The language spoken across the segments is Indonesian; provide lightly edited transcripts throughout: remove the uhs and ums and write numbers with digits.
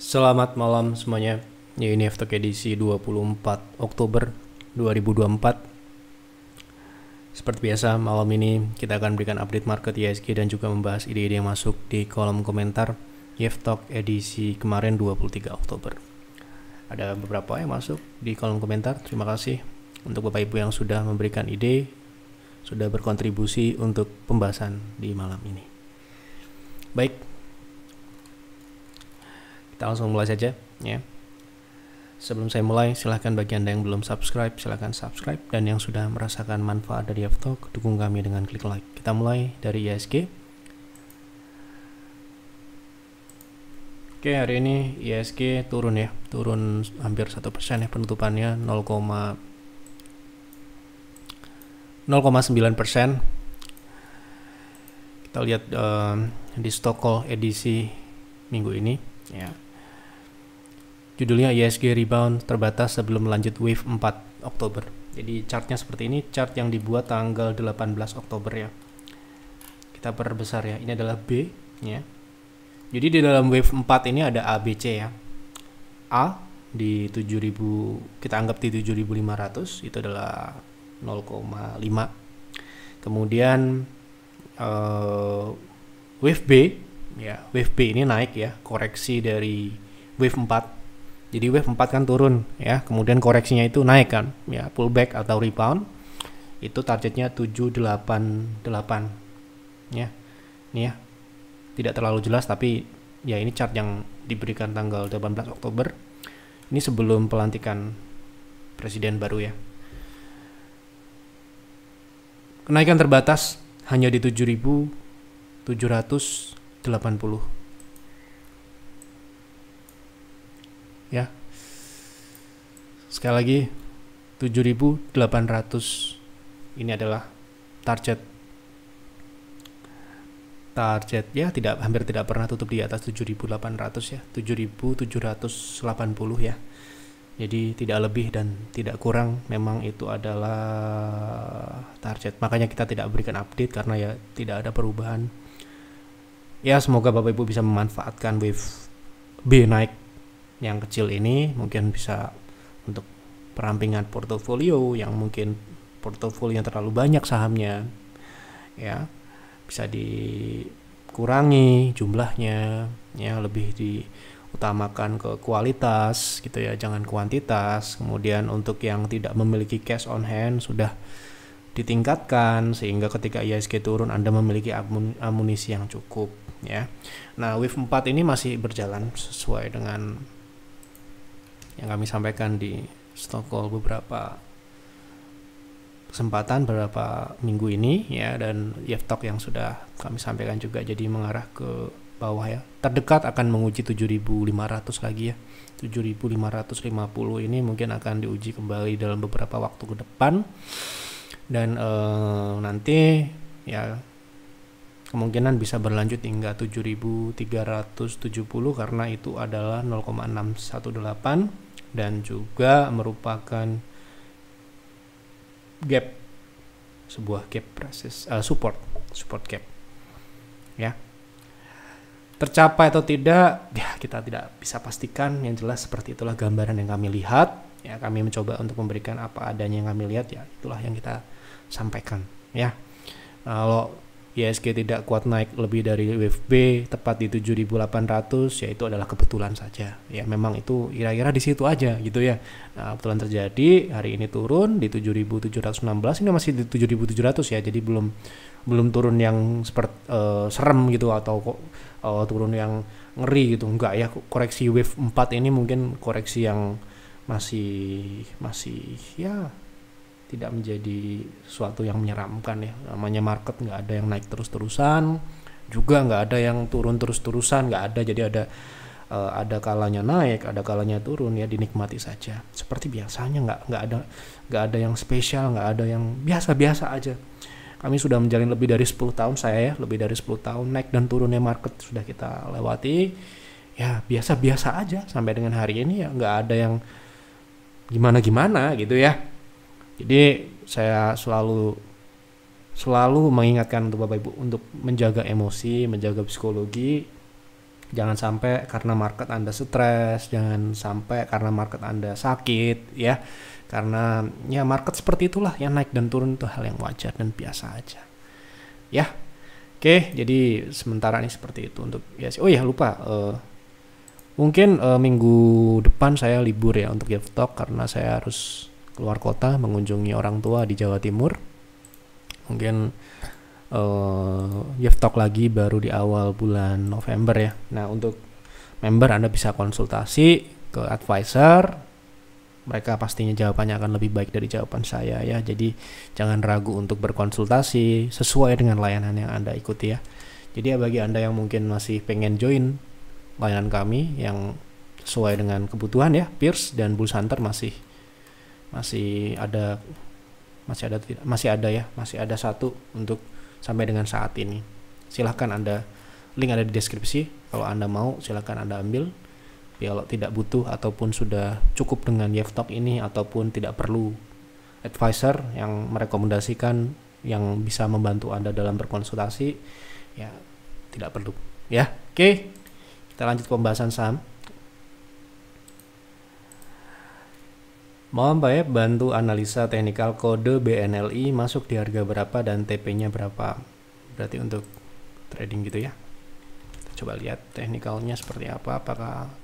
Selamat malam semuanya. Ya, ini F-Talk edisi 24 Oktober 2024. Seperti biasa, malam ini kita akan berikan update market ISG dan juga membahas ide-ide yang masuk di kolom komentar F-Talk edisi kemarin 23 Oktober. Ada beberapa yang masuk di kolom komentar. Terima kasih untuk Bapak Ibu yang sudah memberikan ide, sudah berkontribusi untuk pembahasan di malam ini. Baik, kita langsung mulai saja ya. Sebelum saya mulai, silahkan bagi Anda yang belum subscribe, silahkan subscribe. Dan yang sudah merasakan manfaat dari F-Talk, dukung kami dengan klik like. Kita mulai dari ISG. Oke, hari ini ISG turun ya. Turun hampir 1% ya, penutupannya 0,9%. Kita lihat di Stockholm edisi minggu ini ya. Judulnya ISG Rebound terbatas sebelum melanjut Wave 4 Oktober. Jadi chartnya seperti ini, chart yang dibuat tanggal 18 Oktober ya. Kita perbesar ya, ini adalah B ya. Jadi di dalam Wave 4 ini ada A, B, C ya. A di 7000, kita anggap di 7500, itu adalah 0,5. Kemudian Wave B ya, Wave B ini naik ya, koreksi dari Wave 4. Jadi wave 4 kan turun ya, kemudian koreksinya itu naik kan ya, pullback atau rebound. Itu targetnya 788 ya. Ini ya, tidak terlalu jelas tapi ya ini chart yang diberikan tanggal 18 Oktober. Ini sebelum pelantikan presiden baru ya. Kenaikan terbatas hanya di 7.780 ya. Sekali lagi 7.800 ini adalah target ya, hampir tidak pernah tutup di atas 7.800 ya, 7.780 ya. Jadi tidak lebih dan tidak kurang, memang itu adalah target. Makanya kita tidak berikan update karena ya tidak ada perubahan. Ya, semoga Bapak Ibu bisa memanfaatkan wave B naik yang kecil ini, mungkin bisa untuk perampingan portofolio yang mungkin portofolio yang terlalu banyak sahamnya ya, bisa dikurangi jumlahnya ya, lebih diutamakan ke kualitas gitu ya, jangan kuantitas. Kemudian untuk yang tidak memiliki cash on hand sudah ditingkatkan sehingga ketika ISG turun Anda memiliki amunisi yang cukup ya. Nah, wave 4 ini masih berjalan sesuai dengan yang kami sampaikan di Stockholm beberapa kesempatan, beberapa minggu ini ya, dan F-Talk yang sudah kami sampaikan juga, jadi mengarah ke bawah ya. Terdekat akan menguji 7.500 lagi ya. 7.550 ini mungkin akan diuji kembali dalam beberapa waktu ke depan. Dan nanti ya kemungkinan bisa berlanjut hingga 7.370 karena itu adalah 0,618 dan juga merupakan gap, sebuah gap proses support gap ya. Tercapai atau tidak ya kita tidak bisa pastikan, yang jelas seperti itulah gambaran yang kami lihat ya. Kami mencoba untuk memberikan apa adanya yang kami lihat ya, itulah yang kita sampaikan ya. Kalau ISG tidak kuat naik lebih dari wave B tepat di 7.800 ya, itu adalah kebetulan saja ya, memang itu kira-kira di situ aja gitu ya. Nah, kebetulan terjadi hari ini turun di 7.716, ini masih di 7.700 ya, jadi belum turun yang seperti serem gitu atau turun yang ngeri gitu, enggak ya. Koreksi wave 4 ini mungkin koreksi yang masih ya tidak menjadi sesuatu yang menyeramkan ya. Namanya market nggak ada yang naik terus-terusan, juga nggak ada yang turun terus-terusan, nggak ada. Jadi ada kalanya naik, ada kalanya turun ya, dinikmati saja seperti biasanya, nggak ada yang spesial, nggak ada yang biasa-biasa aja. Kami sudah menjalin lebih dari 10 tahun, saya ya lebih dari 10 tahun naik dan turunnya market sudah kita lewati ya, biasa-biasa aja sampai dengan hari ini ya, nggak ada yang gimana-gimana gitu ya. Jadi saya selalu mengingatkan untuk Bapak Ibu untuk menjaga emosi, menjaga psikologi Jangan sampai karena market Anda stres, jangan sampai karena market Anda sakit ya. Karena ya market seperti itulah, yang naik dan turun itu hal yang wajar dan biasa aja. Ya. Oke, jadi sementara ini seperti itu untuk ya. Oh ya lupa, mungkin minggu depan saya libur ya untuk Gift Talk karena saya harus keluar kota mengunjungi orang tua di Jawa Timur. Mungkin Gift Talk lagi baru di awal bulan November ya. Nah, untuk member Anda bisa konsultasi ke advisor. Mereka pastinya jawabannya akan lebih baik dari jawaban saya ya. Jadi jangan ragu untuk berkonsultasi sesuai dengan layanan yang Anda ikuti ya. Jadi bagi Anda yang mungkin masih pengen join layanan kami yang sesuai dengan kebutuhan ya, Pierce dan Bulls Hunter masih ada satu untuk sampai dengan saat ini. Silahkan Anda, link ada di deskripsi. Kalau Anda mau silahkan Anda ambil. Kalau tidak butuh ataupun sudah cukup dengan Gift Talk ini ataupun tidak perlu advisor yang merekomendasikan yang bisa membantu Anda dalam berkonsultasi, ya tidak perlu ya. Oke, kita lanjut ke pembahasan saham. Mohon Pak ya bantu analisa teknikal kode BNLI masuk di harga berapa dan TP-nya berapa. Berarti untuk trading gitu ya. Kita coba lihat teknikalnya seperti apa, apakah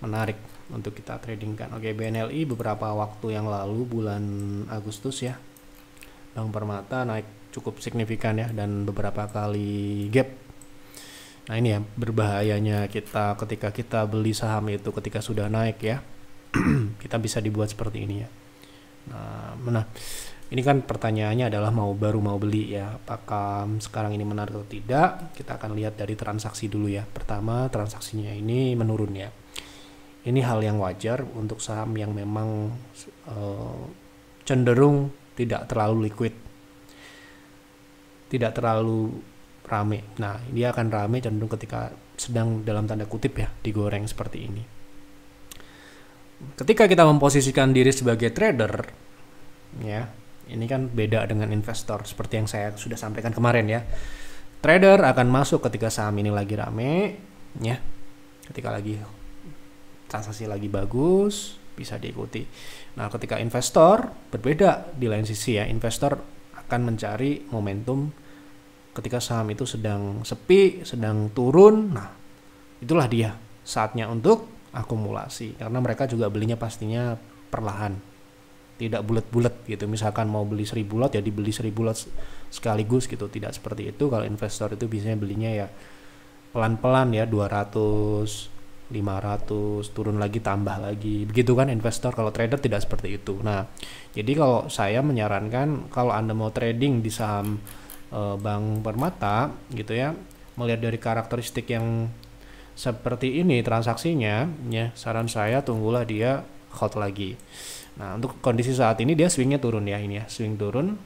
menarik untuk kita tradingkan. Oke, BNLI beberapa waktu yang lalu bulan Agustus ya, Bank Permata naik cukup signifikan ya dan beberapa kali gap. Nah ini ya berbahayanya kita ketika kita beli saham itu ketika sudah naik ya. Kita bisa dibuat seperti ini ya. Nah, ini kan pertanyaannya adalah mau beli ya. Apakah sekarang ini menarik atau tidak? Kita akan lihat dari transaksi dulu ya. Pertama, transaksinya ini menurun ya. Ini hal yang wajar untuk saham yang memang cenderung tidak terlalu liquid, tidak terlalu rame. Nah, dia akan rame cenderung ketika sedang dalam tanda kutip ya digoreng seperti ini. Ketika kita memposisikan diri sebagai trader, ya, ini kan beda dengan investor seperti yang saya sudah sampaikan kemarin ya. Trader akan masuk ketika saham ini lagi rame, ya, ketika lagi transaksi lagi bagus, bisa diikuti. Nah, ketika investor berbeda di lain sisi ya, investor akan mencari momentum ketika saham itu sedang sepi, sedang turun. Nah, itulah dia saatnya untuk akumulasi karena mereka juga belinya pastinya perlahan, tidak bulat-bulat gitu. Misalkan mau beli 1000 lot ya dibeli 1000 lot sekaligus gitu, tidak seperti itu. Kalau investor itu biasanya belinya ya pelan-pelan ya, 200, 500, turun lagi tambah lagi begitu kan investor. Kalau trader tidak seperti itu. Nah, jadi kalau saya menyarankan kalau Anda mau trading di saham Bank Permata gitu ya, melihat dari karakteristik yang seperti ini transaksinya ya, saran saya tunggulah dia hold lagi. Nah, untuk kondisi saat ini dia swingnya turun ya, ini ya swing turun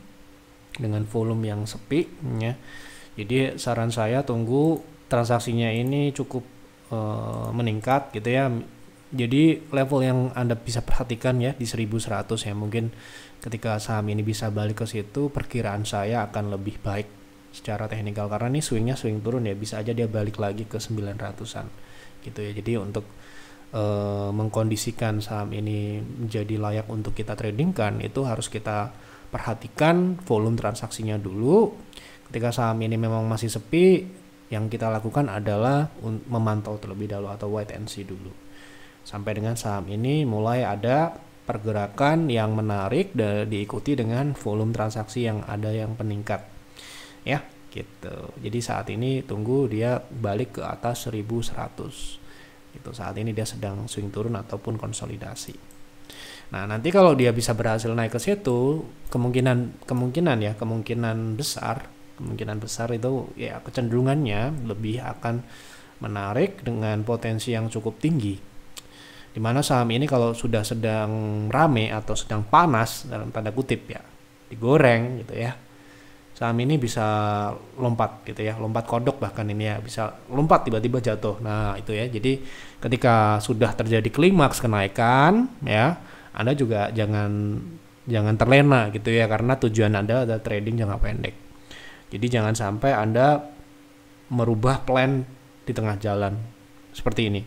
dengan volume yang sepi ya. Jadi saran saya tunggu transaksinya ini cukup meningkat gitu ya. Jadi level yang Anda bisa perhatikan ya di 1100 ya, mungkin ketika saham ini bisa balik ke situ perkiraan saya akan lebih baik secara teknikal karena ini swingnya swing turun ya, bisa aja dia balik lagi ke 900-an gitu ya. Jadi untuk mengkondisikan saham ini menjadi layak untuk kita tradingkan itu harus kita perhatikan volume transaksinya dulu. Ketika saham ini memang masih sepi, yang kita lakukan adalah memantau terlebih dahulu atau wait and see dulu sampai dengan saham ini mulai ada pergerakan yang menarik dan diikuti dengan volume transaksi yang ada yang meningkat ya gitu. Jadi saat ini tunggu dia balik ke atas 1100 gitu. Saat ini dia sedang swing turun ataupun konsolidasi. Nah, nanti kalau dia bisa berhasil naik ke situ, kemungkinan besar itu ya kecenderungannya lebih akan menarik dengan potensi yang cukup tinggi. Dimana saham ini kalau sudah sedang rame atau sedang panas dalam tanda kutip ya, digoreng gitu ya, saham ini bisa lompat gitu ya, lompat kodok bahkan ini ya, bisa lompat tiba-tiba jatuh. Nah itu ya, jadi ketika sudah terjadi klimaks kenaikan ya, Anda juga jangan terlena gitu ya, karena tujuan Anda adalah trading jangka pendek. Jadi jangan sampai Anda merubah plan di tengah jalan seperti ini.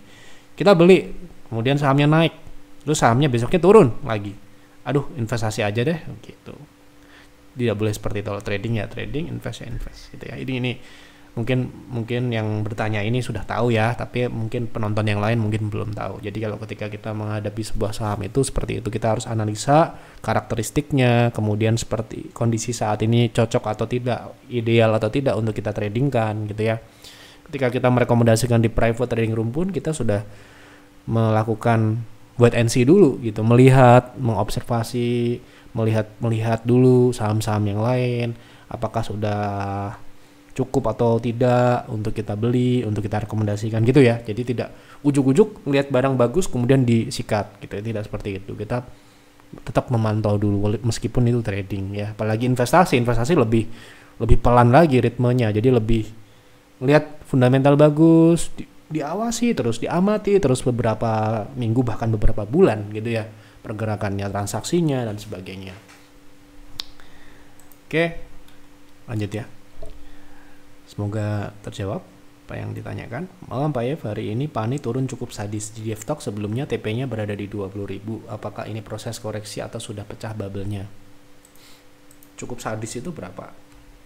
Kita beli, kemudian sahamnya naik, terus sahamnya besoknya turun lagi. Aduh, investasi aja deh gitu. Tidak boleh seperti itu. Trading ya trading, invest ya invest gitu ya. Ini mungkin yang bertanya ini sudah tahu ya, tapi mungkin penonton yang lain mungkin belum tahu. Jadi kalau ketika kita menghadapi sebuah saham itu seperti itu, kita harus analisa karakteristiknya, kemudian seperti kondisi saat ini cocok atau tidak, ideal atau tidak untuk kita tradingkan gitu ya. Ketika kita merekomendasikan di private trading room pun kita sudah melakukan wait and see dulu gitu, melihat, mengobservasi, melihat dulu saham-saham yang lain apakah sudah cukup atau tidak untuk kita beli, untuk kita rekomendasikan gitu ya. Jadi tidak ujuk-ujuk ngelihat barang bagus kemudian disikat gitu, tidak seperti itu. Kita tetap memantau dulu meskipun itu trading ya. Apalagi investasi lebih pelan lagi ritmenya. Jadi lebih lihat fundamental bagus, diawasi terus, diamati terus beberapa minggu bahkan beberapa bulan gitu ya, pergerakannya, transaksinya dan sebagainya. Oke, lanjut ya. Semoga terjawab apa yang ditanyakan. Malam Pak Yev, hari ini PANI turun cukup sadis. Di DevTalk sebelumnya TP-nya berada di 20.000. Apakah ini proses koreksi atau sudah pecah bubble-nya? Cukup sadis itu berapa?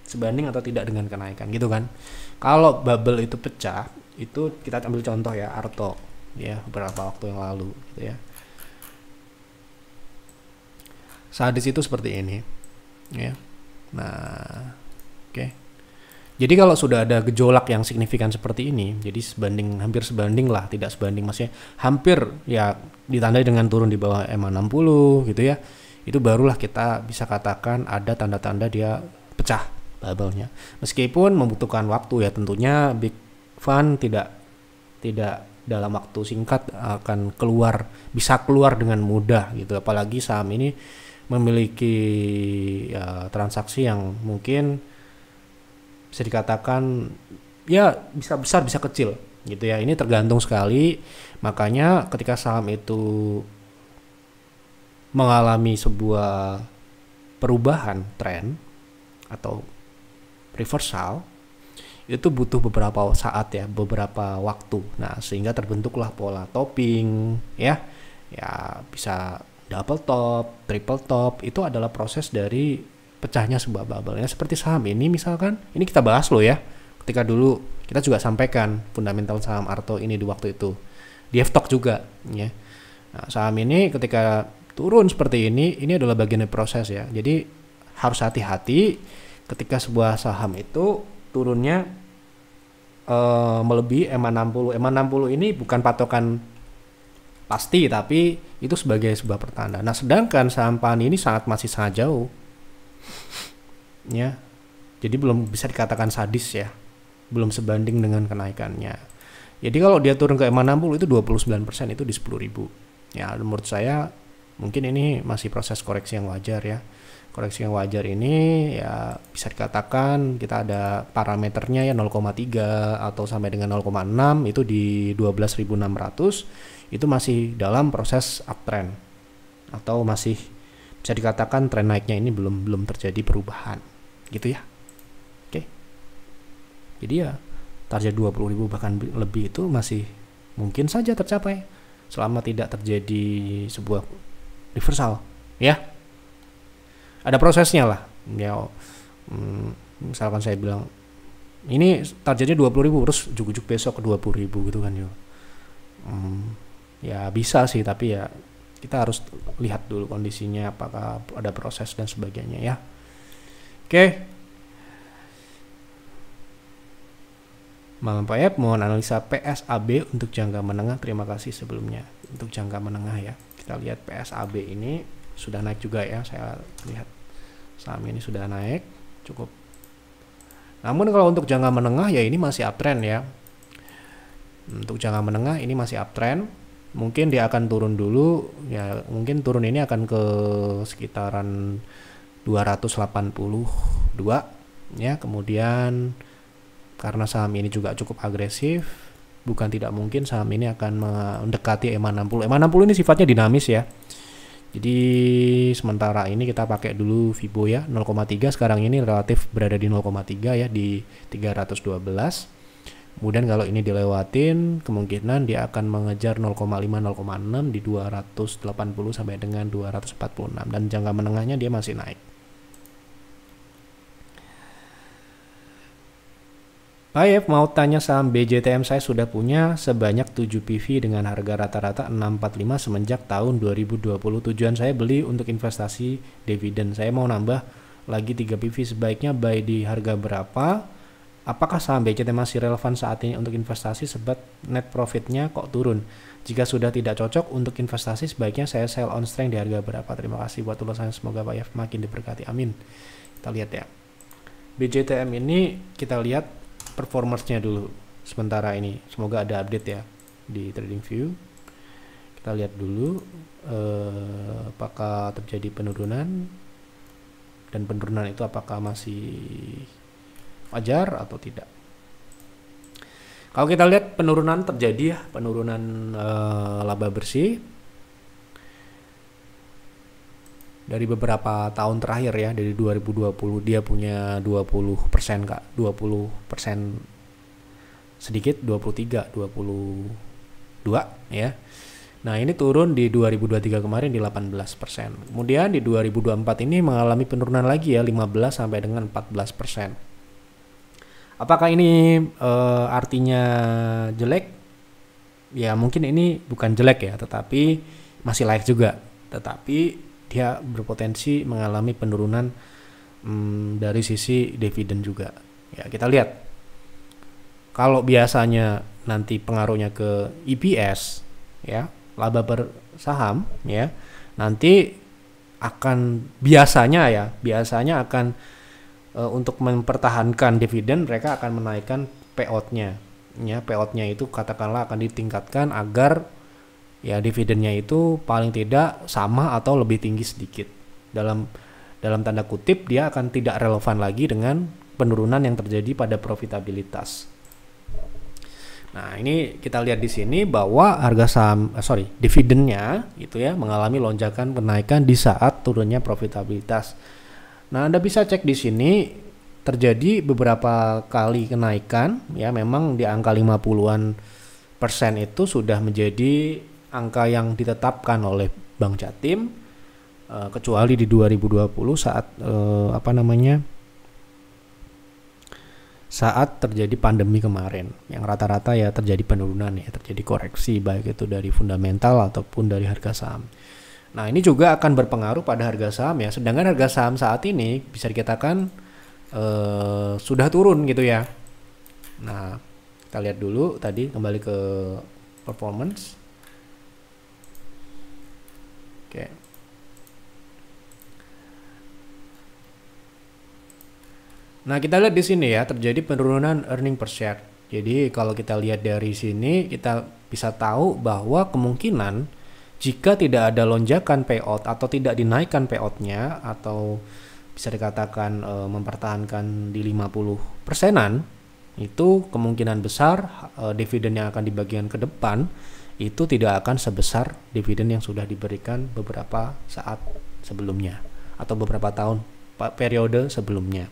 Sebanding atau tidak dengan kenaikan gitu kan? Kalau bubble itu pecah, itu kita ambil contoh ya Arto ya beberapa waktu yang lalu gitu ya. Sadis itu seperti ini ya. Nah, oke. Jadi kalau sudah ada gejolak yang signifikan seperti ini, jadi hampir sebanding lah, tidak sebanding maksudnya hampir ya ditandai dengan turun di bawah EMA 60 gitu ya. Itu barulah kita bisa katakan ada tanda-tanda dia pecah bubble-nya. Meskipun membutuhkan waktu ya, tentunya big fund tidak dalam waktu singkat akan bisa keluar dengan mudah gitu. Apalagi saham ini memiliki ya, transaksi yang mungkin bisa dikatakan ya bisa besar bisa kecil gitu ya. Ini tergantung sekali. Makanya ketika saham itu mengalami sebuah perubahan tren atau reversal, itu butuh beberapa saat ya, beberapa waktu. Nah, sehingga terbentuklah pola topping ya. Ya bisa double top, triple top, itu adalah proses dari pecahnya sebuah bubble. Ya, seperti saham ini misalkan, ini kita bahas loh ya. Ketika dulu kita juga sampaikan fundamental saham Arto ini di waktu itu. Di DevTalk juga ya. Nah, saham ini ketika turun seperti ini adalah bagian dari proses ya. Jadi harus hati-hati ketika sebuah saham itu turunnya melebihi EMA 60. EMA 60 ini bukan patokan pasti, tapi itu sebagai sebuah pertanda. Nah, sedangkan saham PANI ini masih sangat jauh. Ya. Jadi belum bisa dikatakan sadis ya. Belum sebanding dengan kenaikannya. Jadi kalau dia turun ke EMA 60 itu 29%, itu di 10.000. Ya, menurut saya mungkin ini masih proses koreksi yang wajar ya. Koreksi yang wajar ini ya bisa dikatakan kita ada parameternya ya 0,3 atau sampai dengan 0,6 itu di 12.600, itu masih dalam proses uptrend atau masih bisa dikatakan tren naiknya ini belum terjadi perubahan gitu ya. Oke. Jadi ya target 20.000 bahkan lebih itu masih mungkin saja tercapai selama tidak terjadi sebuah reversal ya. Ada prosesnya lah ya. Misalkan saya bilang ini targetnya 20.000 terus ujuk-ujuk besok ke 20.000 gitu kan ya. Ya bisa sih, tapi ya kita harus lihat dulu kondisinya apakah ada proses dan sebagainya ya. Oke. Malam Pak Yep, mohon analisa PSAB untuk jangka menengah. Terima kasih sebelumnya untuk jangka menengah ya. Kita lihat PSAB ini sudah naik juga ya. Saya lihat saham ini sudah naik cukup. Namun kalau untuk jangka menengah ya ini masih uptrend ya. Untuk jangka menengah ini masih uptrend. Mungkin dia akan turun dulu ya. Mungkin turun ini akan ke sekitaran 282 ya. Kemudian karena saham ini juga cukup agresif, bukan tidak mungkin saham ini akan mendekati EMA 60. EMA 60 ini sifatnya dinamis ya. Jadi sementara ini kita pakai dulu Fibo ya, 0,3 sekarang ini relatif berada di 0,3 ya, di 312. Kemudian kalau ini dilewatin, kemungkinan dia akan mengejar 0,5-0,6 di 280 sampai dengan 246, dan jangka menengahnya dia masih naik. Pak Yef mau tanya saham BJTM, saya sudah punya sebanyak 7 PV dengan harga rata-rata 645 semenjak tahun 2020. Tujuan saya beli untuk investasi dividen. Saya mau nambah lagi 3 PV, sebaiknya buy di harga berapa? Apakah saham BJTM masih relevan saat ini untuk investasi sebab net profitnya kok turun? Jika sudah tidak cocok untuk investasi, sebaiknya saya sell on strength di harga berapa? Terima kasih buat ulasannya, semoga Pak Yef makin diberkati, amin. Kita lihat ya, BJTM ini kita lihat performance-nya dulu sementara ini, semoga ada update ya di TradingView. Kita lihat dulu apakah terjadi penurunan, dan penurunan itu apakah masih wajar atau tidak. Kalau kita lihat penurunan terjadi ya, penurunan laba bersih dari beberapa tahun terakhir ya, dari 2020 dia punya 20% Kak, 20% sedikit, 23, 22 ya. Nah, ini turun di 2023 kemarin di 18%. Kemudian di 2024 ini mengalami penurunan lagi ya, 15 sampai dengan 14%. Apakah ini artinya jelek? Ya mungkin ini bukan jelek ya, tetapi masih layak juga. Tetapi dia berpotensi mengalami penurunan dari sisi dividen juga. Ya, kita lihat. Kalau biasanya nanti pengaruhnya ke EPS ya, laba per saham ya, nanti akan biasanya akan untuk mempertahankan dividen mereka akan menaikkan payout-nya. Ya, payout-nya itu katakanlah akan ditingkatkan agar ya dividennya itu paling tidak sama atau lebih tinggi sedikit. Dalam tanda kutip dia akan tidak relevan lagi dengan penurunan yang terjadi pada profitabilitas. Nah, ini kita lihat di sini bahwa harga saham dividennya itu ya mengalami lonjakan kenaikan di saat turunnya profitabilitas. Nah, Anda bisa cek di sini terjadi beberapa kali kenaikan ya, memang di angka 50-an persen itu sudah menjadi angka yang ditetapkan oleh Bank Jatim, kecuali di 2020 saat saat terjadi pandemi kemarin, yang rata-rata ya terjadi penurunan ya, terjadi koreksi baik itu dari fundamental ataupun dari harga saham. Nah, ini juga akan berpengaruh pada harga saham ya, sedangkan harga saham saat ini bisa dikatakan sudah turun gitu ya. Nah, kita lihat dulu tadi, kembali ke performance. Oke. Nah, kita lihat di sini ya, terjadi penurunan earning per share. Jadi kalau kita lihat dari sini, kita bisa tahu bahwa kemungkinan jika tidak ada lonjakan payout atau tidak dinaikkan payoutnya, atau bisa dikatakan mempertahankan di 50%-an, itu kemungkinan besar dividen yang akan dibagikan ke depan itu tidak akan sebesar dividen yang sudah diberikan beberapa saat sebelumnya atau beberapa tahun periode sebelumnya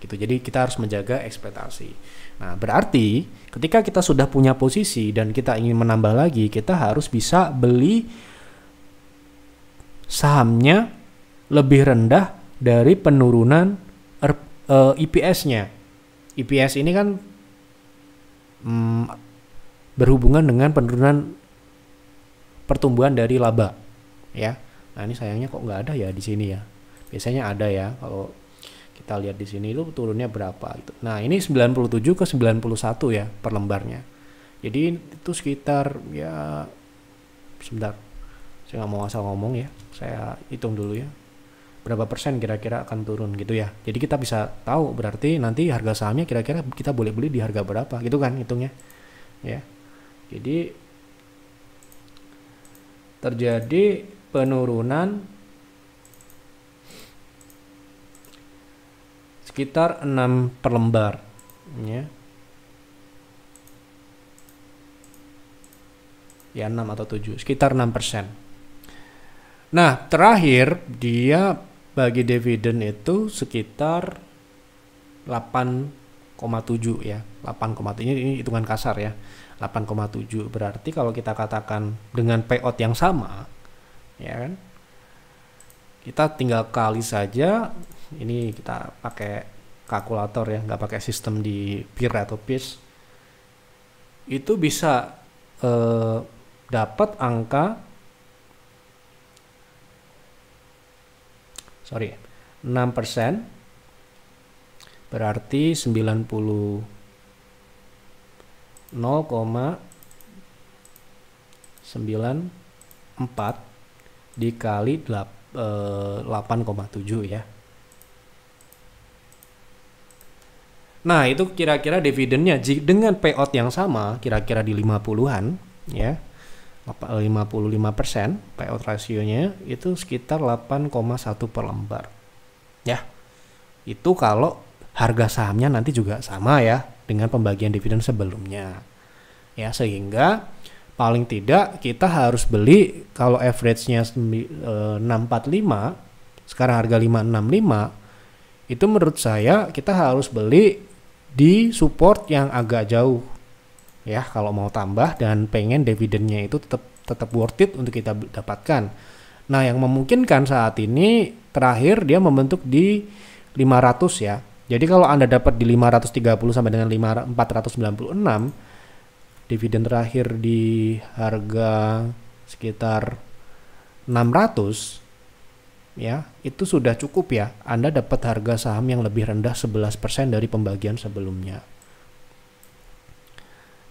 gitu. Jadi kita harus menjaga ekspektasi. Nah, berarti ketika kita sudah punya posisi dan kita ingin menambah lagi, kita harus bisa beli sahamnya lebih rendah dari penurunan EPS-nya. EPS ini kan berhubungan dengan penurunan pertumbuhan dari laba ya. Nah, ini sayangnya kok nggak ada ya di sini ya. Biasanya ada ya, kalau kita lihat di sini itu turunnya berapa gitu. Nah, ini 97 ke 91 ya per lembarnya. Jadi itu sekitar ya, sebentar, saya nggak mau asal ngomong ya, saya hitung dulu ya, berapa persen kira-kira akan turun gitu ya. Jadi kita bisa tahu berarti nanti harga sahamnya kira-kira kita boleh beli di harga berapa gitu kan hitungnya ya. Jadi terjadi penurunan sekitar 6 per lembar ya. Ya 6 atau 7, sekitar 6%. Nah, terakhir dia bagi dividen itu sekitar 8 ya. 8,7 ini hitungan kasar ya. 8,7 berarti kalau kita katakan dengan payout yang sama, ya kan? Kita tinggal kali saja. Ini kita pakai kalkulator ya, nggak pakai sistem di peer atau PIS. Itu bisa dapat angka 6%, berarti 0,94 dikali 8,7 ya. Nah, itu kira-kira dividennya dengan payout yang sama, kira-kira di 50-an ya. 55% payout rasionya itu sekitar 8,1 per lembar. Ya. Itu kalau harga sahamnya nanti juga sama ya dengan pembagian dividen sebelumnya. Ya, sehingga paling tidak kita harus beli kalau average-nya 645, sekarang harga 565, itu menurut saya kita harus beli di support yang agak jauh ya kalau mau tambah dan pengen dividennya itu tetap worth it untuk kita dapatkan. Nah, yang memungkinkan saat ini terakhir dia membentuk di 500 ya. Jadi kalau Anda dapat di 530 sampai dengan 496, dividen terakhir di harga sekitar 600 ya, itu sudah cukup ya. Anda dapat harga saham yang lebih rendah 11% dari pembagian sebelumnya.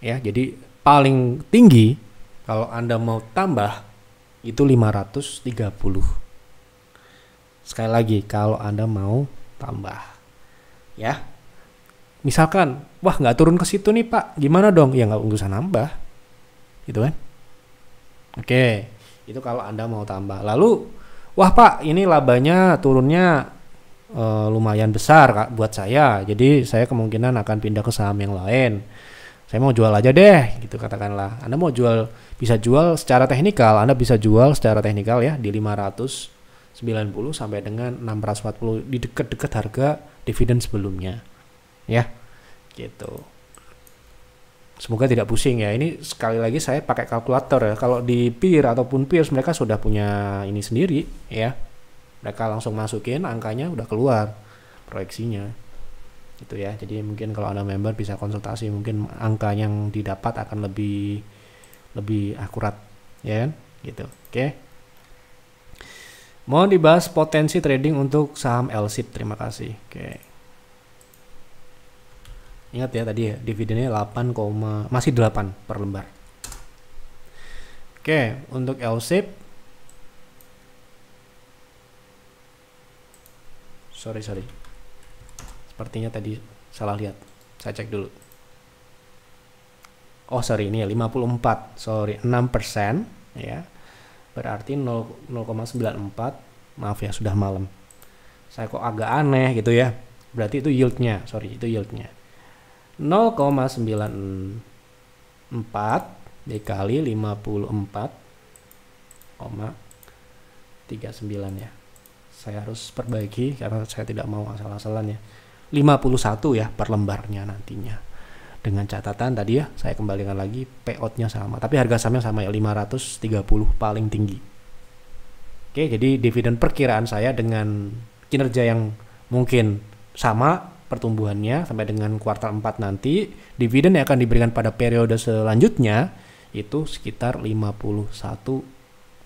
Ya, jadi paling tinggi kalau Anda mau tambah itu 530. Sekali lagi, kalau Anda mau tambah. Ya. Misalkan, wah nggak turun ke situ nih Pak, gimana dong? Ya nggak usah nambah. Gitu kan? Oke, itu kalau Anda mau tambah. Lalu, wah Pak, ini labanya turunnya lumayan besar Kak, buat saya. Jadi saya kemungkinan akan pindah ke saham yang lain. Saya mau jual aja deh, gitu katakanlah. Anda mau jual, bisa jual secara teknikal. Anda bisa jual secara teknikal ya di 590 sampai dengan 640 di dekat-dekat harga dividen sebelumnya. Ya, gitu. Semoga tidak pusing ya. Ini sekali lagi saya pakai kalkulator ya. Kalau di peer ataupun peers mereka sudah punya ini sendiri ya. Mereka langsung masukin angkanya udah keluar proyeksinya. Gitu ya. Jadi mungkin kalau Anda member bisa konsultasi, mungkin angka yang didapat akan lebih akurat ya kan? Gitu. Oke. Mau dibahas potensi trading untuk saham LSIP. Terima kasih. Oke. Ingat ya tadi ya, dividennya 8, masih 8 per lembar. Oke, untuk LSIP. Sorry. Sepertinya tadi salah lihat. Saya cek dulu. Oh, sorry, ini ya 54. Sorry, 6% ya. Berarti 0,94. Maaf ya, sudah malam. Saya kok agak aneh gitu ya. Berarti itu yieldnya. Sorry, itu yieldnya. 0,94 dikali 54,39 ya. Saya harus perbaiki karena saya tidak mau asal-asalan ya. 51 ya per lembarnya nantinya. Dengan catatan tadi ya, saya kembalikan lagi payout-nya sama, tapi harga sahamnya sama ya, 530 paling tinggi. Oke, jadi dividen perkiraan saya dengan kinerja yang mungkin sama pertumbuhannya sampai dengan kuartal 4 nanti, dividen yang akan diberikan pada periode selanjutnya itu sekitar 51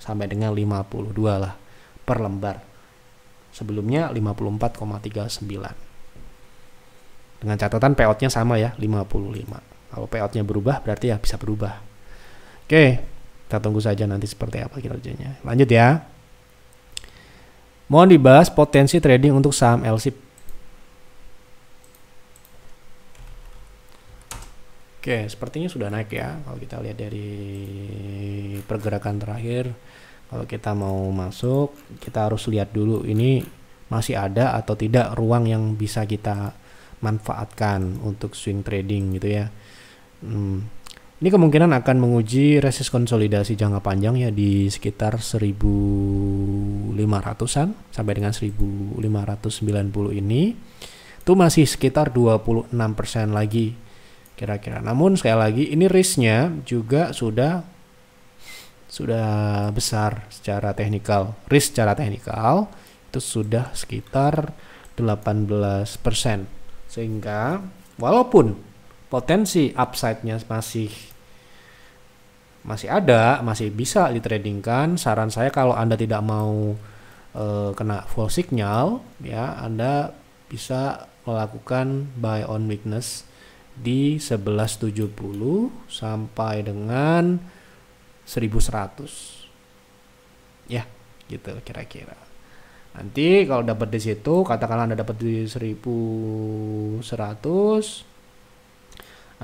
sampai dengan 52 lah per lembar. Sebelumnya 54,39. Dengan catatan payout-nya sama ya, 55. Kalau payout-nya berubah berarti ya bisa berubah. Oke, kita tunggu saja nanti seperti apa kinerjanya. Lanjut ya. Mohon dibahas potensi trading untuk saham LSIP. Oke, sepertinya sudah naik ya. Kalau kita lihat dari pergerakan terakhir, kalau kita mau masuk, kita harus lihat dulu ini masih ada atau tidak ruang yang bisa kita manfaatkan untuk swing trading gitu ya. Ini kemungkinan akan menguji resist konsolidasi jangka panjang ya di sekitar 1500-an sampai dengan 1590 ini. itu masih sekitar 26% lagi kira-kira. Namun sekali lagi ini risknya juga sudah besar secara teknikal. Risk secara teknikal itu sudah sekitar 18%. Sehingga walaupun potensi upside-nya masih ada, masih bisa ditradingkan, saran saya kalau Anda tidak mau kena full signal, ya Anda bisa melakukan buy on weakness di 1170 sampai dengan 1100. Ya, gitu kira-kira. Nanti kalau dapat di situ, katakanlah Anda dapat di 1100,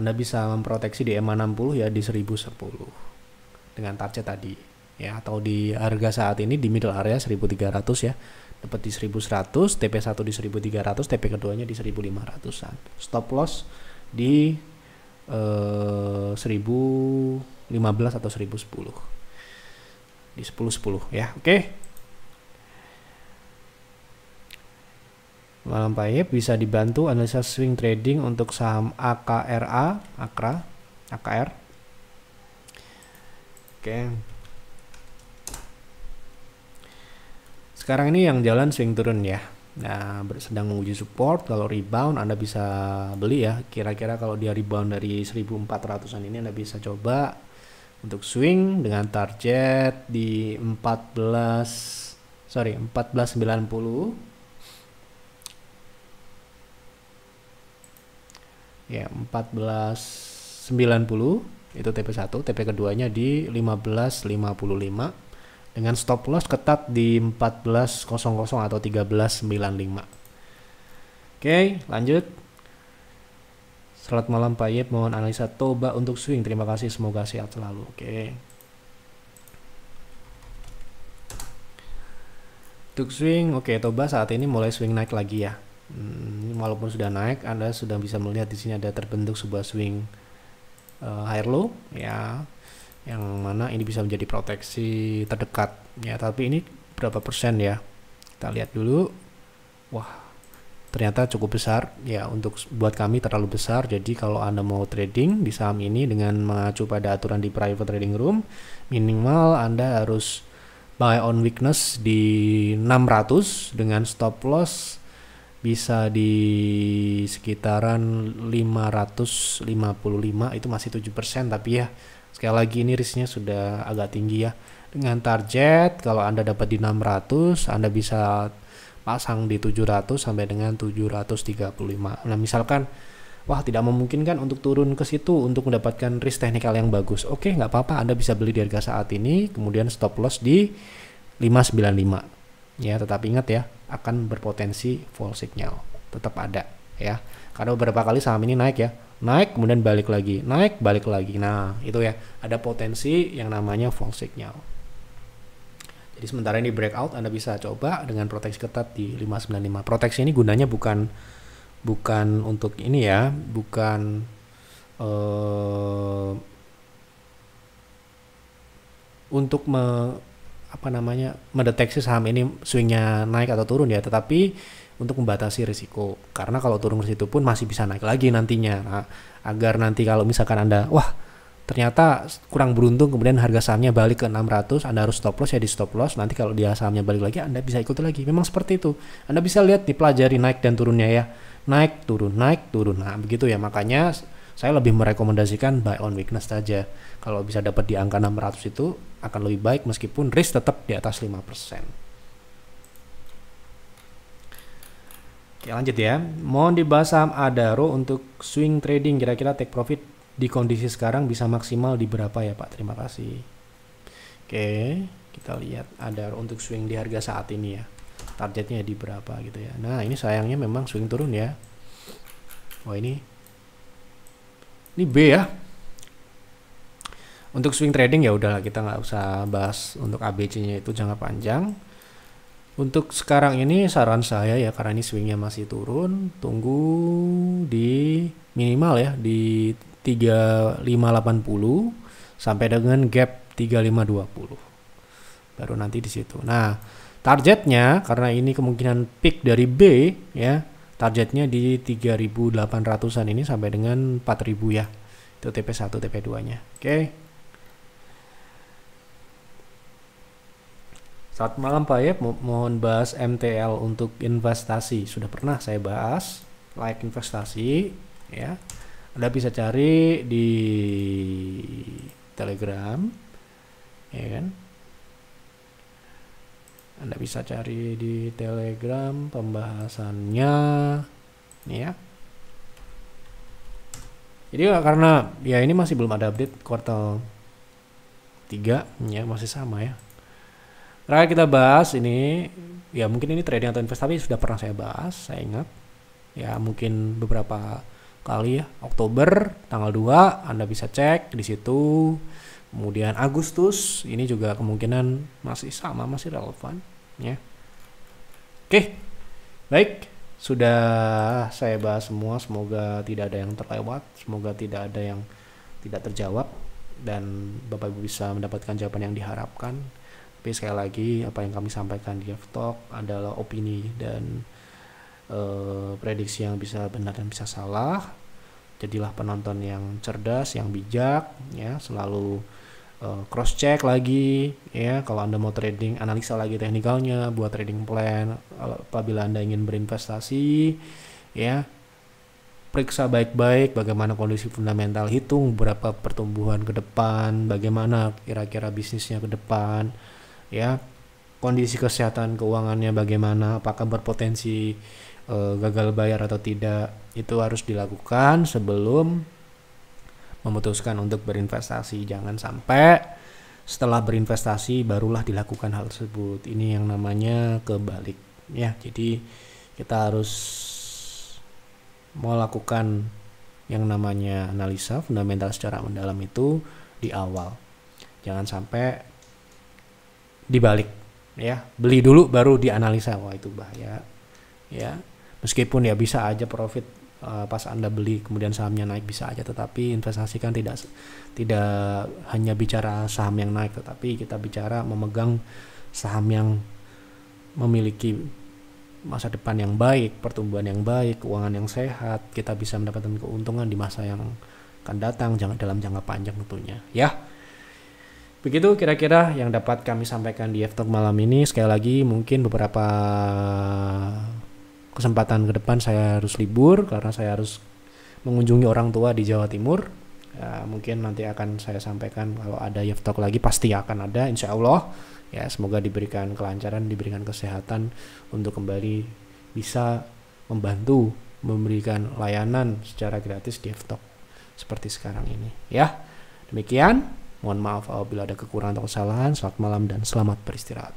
Anda bisa memproteksi di EMA 60 ya di 1010 dengan target tadi ya, atau di harga saat ini di middle area 1300 ya, dapat di 1100, TP1 di 1300, TP keduanya di 1500-an. Stop loss di 1015 atau 1010 di 1010 ya. Oke. Malam Pak Yip, bisa dibantu analisa swing trading untuk saham AKR. Oke. Sekarang ini yang jalan swing turun ya. Nah, sedang menguji support. Kalau rebound Anda bisa beli ya. Kira-kira kalau dia rebound dari 1400-an ini Anda bisa coba untuk swing dengan target di 1490. Ya, 1490 itu TP1, TP keduanya di 1555 dengan stop loss ketat di 1400 atau 1395. Oke, lanjut. Selamat malam Pak Yip, mohon analisa Toba untuk swing. Terima kasih, semoga sehat selalu. Oke. Untuk swing, oke, Toba saat ini mulai swing naik lagi ya. Walaupun sudah naik, Anda sudah bisa melihat di sini ada terbentuk sebuah swing higher low ya, yang mana ini bisa menjadi proteksi terdekat ya. Tapi ini berapa persen ya? Kita lihat dulu. Wah, ternyata cukup besar ya, untuk buat kami terlalu besar. Jadi kalau Anda mau trading di saham ini dengan mengacu pada aturan di private trading room, minimal Anda harus buy on weakness di 600 dengan stop loss bisa di sekitaran 555, itu masih 7%, tapi ya sekali lagi ini risknya sudah agak tinggi ya. Dengan target kalau Anda dapat di 600, Anda bisa pasang di 700 sampai dengan 735. Nah, misalkan wah tidak memungkinkan untuk turun ke situ untuk mendapatkan risk teknikal yang bagus. Oke, nggak apa-apa, Anda bisa beli di harga saat ini, kemudian stop loss di 595. Ya, tetap ingat ya, akan berpotensi fall signal. Tetap ada ya. Karena beberapa kali saham ini naik ya. Naik kemudian balik lagi, naik balik lagi. Nah, itu ya, ada potensi yang namanya fall signal. Jadi sementara ini breakout, Anda bisa coba dengan proteksi ketat di 595. Proteksi ini gunanya bukan untuk ini ya, bukan untuk mendeteksi saham ini swingnya naik atau turun ya, tetapi untuk membatasi risiko. Karena kalau turun ke situ pun masih bisa naik lagi nantinya. Nah, agar nanti kalau misalkan Anda ternyata kurang beruntung kemudian harga sahamnya balik ke 600, Anda harus stop loss ya, di stop loss. Nanti kalau dia sahamnya balik lagi, Anda bisa ikut lagi. Memang seperti itu. Anda bisa lihat, dipelajari naik dan turunnya ya. Naik, turun, naik, turun. Nah, begitu ya. Makanya saya lebih merekomendasikan buy on weakness saja. Kalau bisa dapat di angka 600 itu akan lebih baik meskipun risk tetap di atas 5%. Oke, lanjut ya. Mohon dibahas saham Adaro untuk swing trading, kira-kira take profit di kondisi sekarang bisa maksimal di berapa ya Pak? Terima kasih. Oke, kita lihat Adaro untuk swing di harga saat ini ya. Targetnya di berapa gitu ya. Nah, ini sayangnya memang swing turun ya. Wah, ini B ya. Untuk swing trading ya udahlah, kita nggak usah bahas untuk ABC-nya, itu jangka panjang. Untuk sekarang ini saran saya ya, karena ini swingnya masih turun, tunggu di minimal ya di 3580 sampai dengan gap 3520. Baru nanti di situ. Nah, targetnya karena ini kemungkinan peak dari B ya, Targetnya di 3.800-an ini sampai dengan 4.000 ya. Itu TP1, TP2-nya. Oke. Selamat malam Pak Yep, mohon bahas MTL untuk investasi. Sudah pernah saya bahas, like investasi ya. Anda bisa cari di Telegram, ya kan? Anda bisa cari di Telegram pembahasannya, ya. Jadi karena ya ini masih belum ada update kuartal 3, ya masih sama ya. Terakhir kita bahas ini, ya mungkin ini trading atau investasi sudah pernah saya bahas, saya ingat. Ya mungkin beberapa kali ya, Oktober tanggal 2 Anda bisa cek di situ. Kemudian Agustus ini juga kemungkinan masih sama, masih relevan ya. Oke. Baik, sudah saya bahas semua, semoga tidak ada yang terlewat, semoga tidak ada yang tidak terjawab dan Bapak Ibu bisa mendapatkan jawaban yang diharapkan. Tapi sekali lagi apa yang kami sampaikan di F-Talk adalah opini dan prediksi yang bisa benar dan bisa salah. Jadilah penonton yang cerdas, yang bijak, ya selalu cross check lagi, ya kalau Anda mau trading analisa lagi teknikalnya, buat trading plan. Apabila Anda ingin berinvestasi, ya periksa baik-baik bagaimana kondisi fundamental, hitung berapa pertumbuhan ke depan, bagaimana kira-kira bisnisnya ke depan. Ya, kondisi kesehatan keuangannya bagaimana, apakah berpotensi gagal bayar atau tidak, itu harus dilakukan sebelum memutuskan untuk berinvestasi. Jangan sampai setelah berinvestasi barulah dilakukan hal tersebut. Ini yang namanya kebalik ya. Jadi kita harus melakukan yang namanya analisa fundamental secara mendalam itu di awal. Jangan sampai dibalik ya, beli dulu baru dianalisa. Wah itu bahaya ya. Meskipun ya bisa aja profit pas Anda beli kemudian sahamnya naik, bisa aja, tetapi investasi kan tidak hanya bicara saham yang naik, tetapi kita bicara memegang saham yang memiliki masa depan yang baik, pertumbuhan yang baik, keuangan yang sehat. Kita bisa mendapatkan keuntungan di masa yang akan datang, jangan dalam jangka panjang tentunya ya. Begitu kira-kira yang dapat kami sampaikan di F-Talk malam ini. Sekali lagi mungkin beberapa kesempatan ke depan saya harus libur karena saya harus mengunjungi orang tua di Jawa Timur. Ya, mungkin nanti akan saya sampaikan kalau ada F-Talk lagi, pasti akan ada insya Allah. Ya, semoga diberikan kelancaran, diberikan kesehatan untuk kembali bisa membantu memberikan layanan secara gratis di F-Talk seperti sekarang ini ya. Demikian. Mohon maaf apabila ada kekurangan atau kesalahan. Selamat malam dan selamat beristirahat.